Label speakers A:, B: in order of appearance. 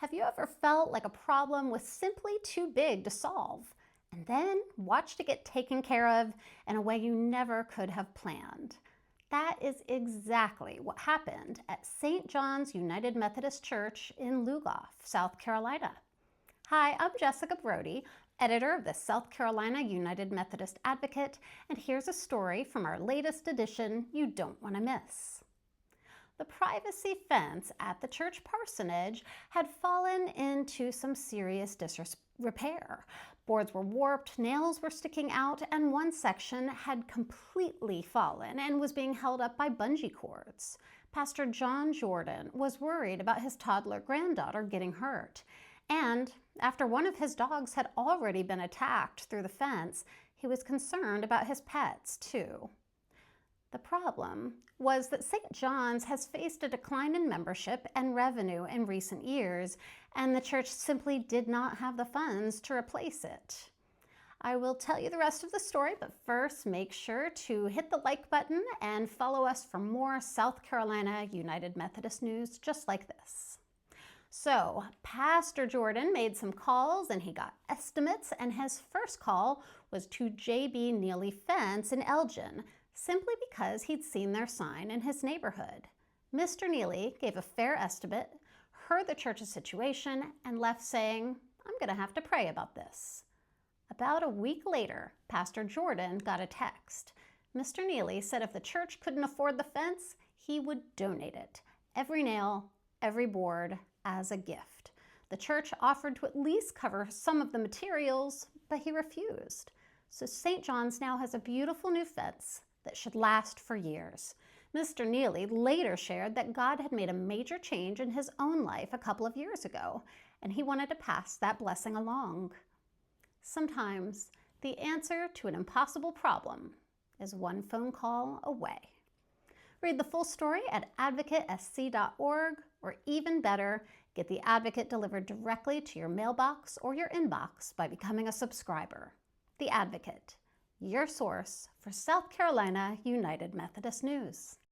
A: Have you ever felt like a problem was simply too big to solve, and then watched it get taken care of in a way you never could have planned? That is exactly what happened at St. John's United Methodist Church in Lugoff, South Carolina. Hi, I'm Jessica Brody, editor of the South Carolina United Methodist Advocate, and here's a story from our latest edition you don't want to miss. The privacy fence at the church parsonage had fallen into some serious disrepair. Boards were warped, nails were sticking out, and one section had completely fallen and was being held up by bungee cords. Pastor John Jordan was worried about his toddler granddaughter getting hurt. And after one of his dogs had already been attacked through the fence, he was concerned about his pets too. The problem was that St. John's has faced a decline in membership and revenue in recent years, and the church simply did not have the funds to replace it. I will tell you the rest of the story, but first make sure to hit the like button and follow us for more South Carolina United Methodist news just like this. So, Pastor Jordan made some calls and he got estimates, and his first call was to J.B. Nealey Fence in Elgin, simply because he'd seen their sign in his neighborhood. Mr. Nealey gave a fair estimate, heard the church's situation, and left saying, "I'm going to have to pray about this." About a week later, Pastor Jordan got a text. Mr. Nealey said if the church couldn't afford the fence, he would donate it, every nail, every board, as a gift. The church offered to at least cover some of the materials, but he refused. So St. John's now has a beautiful new fence that should last for years. Mr. Nealey later shared that God had made a major change in his own life a couple of years ago, and he wanted to pass that blessing along. Sometimes the answer to an impossible problem is one phone call away. Read the full story at advocatesc.org, or even better, get the Advocate delivered directly to your mailbox or your inbox by becoming a subscriber. The Advocate, your source for South Carolina United Methodist news.